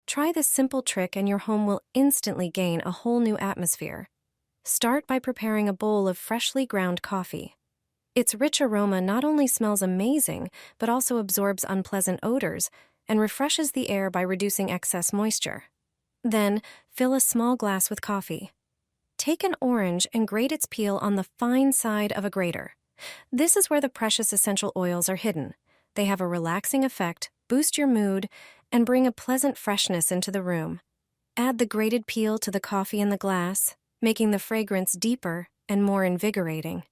Try this simple trick and your home will instantly gain a whole new atmosphere. Start by preparing a bowl of freshly ground coffee. Its rich aroma not only smells amazing, but also absorbs unpleasant odors and refreshes the air by reducing excess moisture. Then, fill a small glass with coffee. Take an orange and grate its peel on the fine side of a grater. This is where the precious essential oils are hidden. They have a relaxing effect, boost your mood, and bring a pleasant freshness into the room. Add the grated peel to the coffee in the glass, making the fragrance deeper and more invigorating.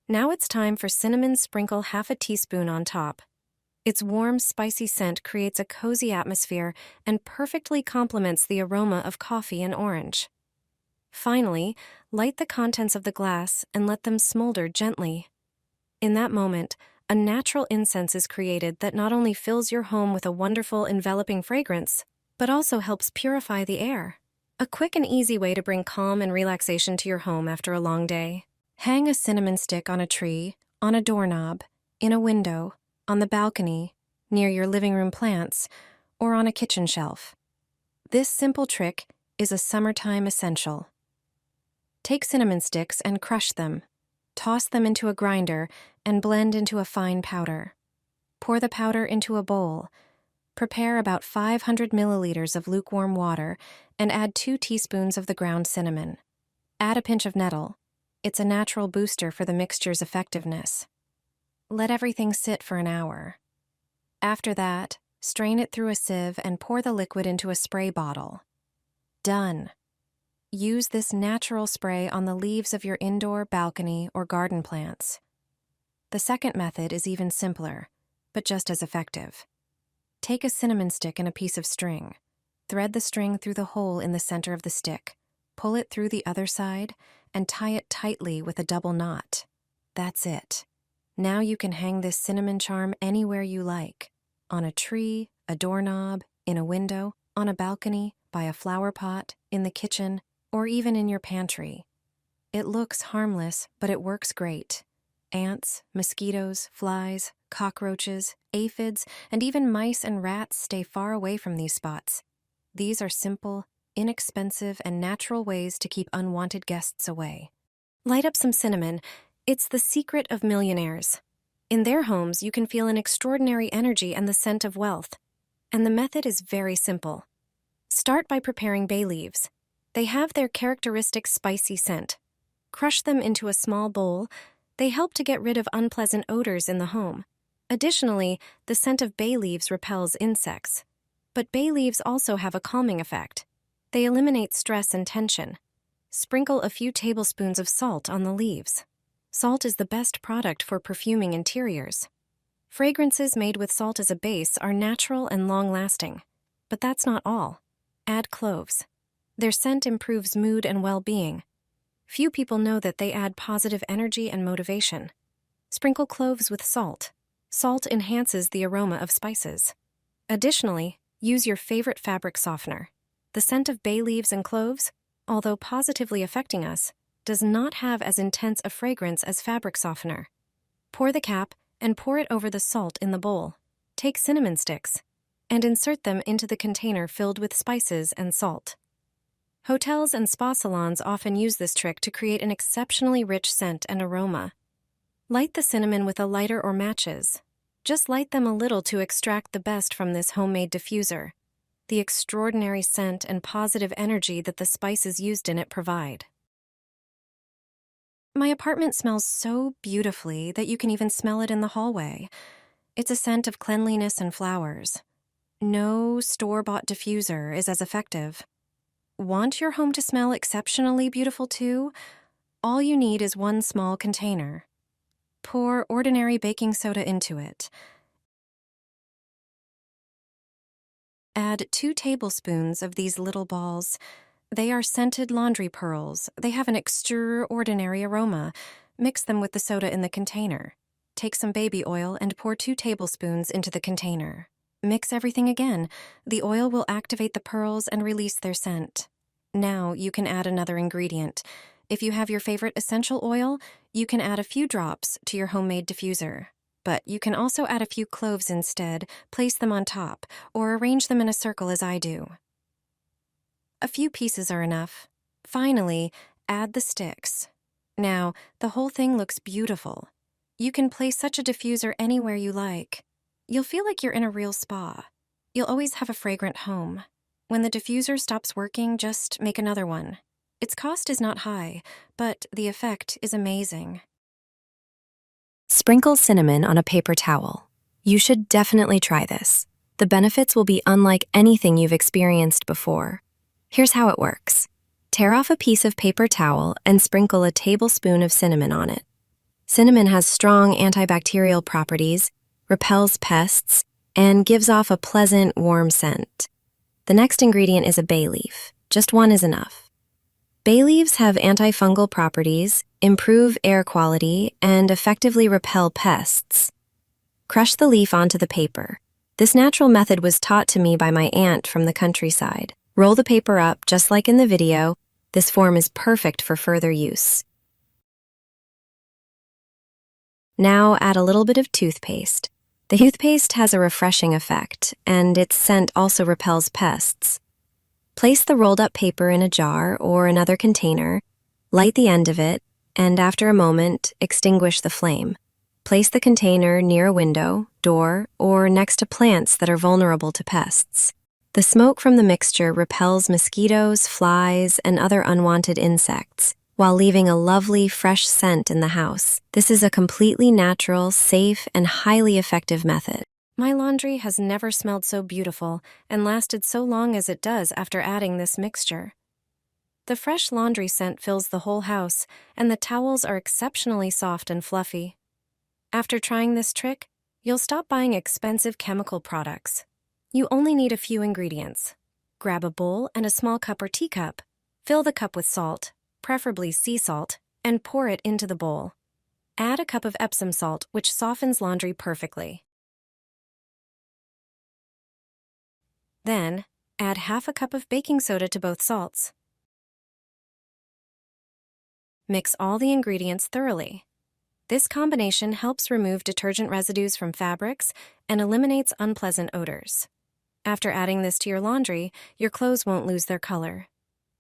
Now it's time for cinnamon. Sprinkle half a teaspoon on top. Its warm, spicy scent creates a cozy atmosphere and perfectly complements the aroma of coffee and orange. Finally, light the contents of the glass and let them smolder gently. In that moment, a natural incense is created that not only fills your home with a wonderful, enveloping fragrance, but also helps purify the air. A quick and easy way to bring calm and relaxation to your home after a long day. Hang a cinnamon stick on a tree, on a doorknob, in a window, on the balcony, near your living room plants, or on a kitchen shelf. This simple trick is a summertime essential. Take cinnamon sticks and crush them. Toss them into a grinder and blend into a fine powder. Pour the powder into a bowl. Prepare about 500 milliliters of lukewarm water and add 2 teaspoons of the ground cinnamon. Add a pinch of nettle. It's a natural booster for the mixture's effectiveness. Let everything sit for an hour. After that, strain it through a sieve and pour the liquid into a spray bottle. Done. Use this natural spray on the leaves of your indoor, balcony, or garden plants. The second method is even simpler, but just as effective. Take a cinnamon stick and a piece of string. Thread the string through the hole in the center of the stick. Pull it through the other side and tie it tightly with a double knot. That's it. Now you can hang this cinnamon charm anywhere you like. On a tree, a doorknob, in a window, on a balcony, by a flower pot, in the kitchen, or even in your pantry. It looks harmless, but it works great. Ants, mosquitoes, flies, cockroaches, aphids, and even mice and rats stay far away from these spots. These are simple, inexpensive, and natural ways to keep unwanted guests away. Light up some cinnamon. It's the secret of millionaires. In their homes, you can feel an extraordinary energy and the scent of wealth. And the method is very simple. Start by preparing bay leaves. They have their characteristic spicy scent. Crush them into a small bowl. They help to get rid of unpleasant odors in the home. Additionally, the scent of bay leaves repels insects. But bay leaves also have a calming effect. They eliminate stress and tension. Sprinkle a few tablespoons of salt on the leaves. Salt is the best product for perfuming interiors. Fragrances made with salt as a base are natural and long-lasting. But that's not all. Add cloves. Their scent improves mood and well-being. Few people know that they add positive energy and motivation. Sprinkle cloves with salt. Salt enhances the aroma of spices. Additionally, use your favorite fabric softener. The scent of bay leaves and cloves, although positively affecting us, does not have as intense a fragrance as fabric softener. Pour the cap and pour it over the salt in the bowl. Take cinnamon sticks and insert them into the container filled with spices and salt. Hotels and spa salons often use this trick to create an exceptionally rich scent and aroma. Light the cinnamon with a lighter or matches. Just light them a little to extract the best from this homemade diffuser. The extraordinary scent and positive energy that the spices used in it provide. My apartment smells so beautifully that you can even smell it in the hallway. It's a scent of cleanliness and flowers. No store-bought diffuser is as effective. Want your home to smell exceptionally beautiful too? All you need is one small container. Pour ordinary baking soda into it. Add 2 tablespoons of these little balls. They are scented laundry pearls. They have an extraordinary aroma. Mix them with the soda in the container. Take some baby oil and pour 2 tablespoons into the container. Mix everything again. The oil will activate the pearls and release their scent. Now you can add another ingredient. If you have your favorite essential oil, you can add a few drops to your homemade diffuser. But you can also add a few cloves instead, place them on top, or arrange them in a circle as I do. A few pieces are enough. Finally, add the sticks. Now, the whole thing looks beautiful. You can place such a diffuser anywhere you like. You'll feel like you're in a real spa. You'll always have a fragrant home. When the diffuser stops working, just make another one. Its cost is not high, but the effect is amazing. Sprinkle cinnamon on a paper towel. You should definitely try this. The benefits will be unlike anything you've experienced before. Here's how it works. Tear off a piece of paper towel and sprinkle a tablespoon of cinnamon on it. Cinnamon has strong antibacterial properties, repels pests, and gives off a pleasant, warm scent. The next ingredient is a bay leaf. Just one is enough. Bay leaves have antifungal properties, improve air quality, and effectively repel pests. Crush the leaf onto the paper. This natural method was taught to me by my aunt from the countryside. Roll the paper up, just like in the video. This form is perfect for further use. Now add a little bit of toothpaste. The toothpaste has a refreshing effect, and its scent also repels pests. Place the rolled up paper in a jar or another container, light the end of it, and after a moment, extinguish the flame. Place the container near a window, door, or next to plants that are vulnerable to pests. The smoke from the mixture repels mosquitoes, flies, and other unwanted insects, while leaving a lovely, fresh scent in the house. This is a completely natural, safe, and highly effective method. My laundry has never smelled so beautiful and lasted so long as it does after adding this mixture. The fresh laundry scent fills the whole house, and the towels are exceptionally soft and fluffy. After trying this trick, you'll stop buying expensive chemical products. You only need a few ingredients. Grab a bowl and a small cup or teacup. Fill the cup with salt, preferably sea salt, and pour it into the bowl. Add a cup of Epsom salt, which softens laundry perfectly. Then, add half a cup of baking soda to both salts. Mix all the ingredients thoroughly. This combination helps remove detergent residues from fabrics and eliminates unpleasant odors. After adding this to your laundry, your clothes won't lose their color.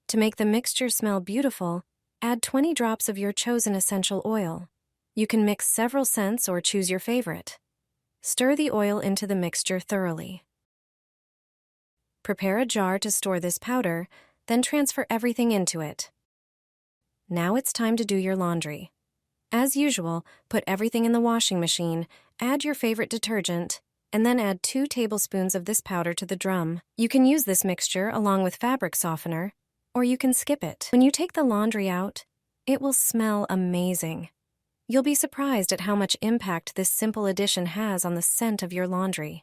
To make the mixture smell beautiful, add 20 drops of your chosen essential oil. You can mix several scents or choose your favorite. Stir the oil into the mixture thoroughly. Prepare a jar to store this powder, then transfer everything into it. Now it's time to do your laundry. As usual, put everything in the washing machine, add your favorite detergent, and then add 2 tablespoons of this powder to the drum. You can use this mixture along with fabric softener, or you can skip it. When you take the laundry out, it will smell amazing. You'll be surprised at how much impact this simple addition has on the scent of your laundry.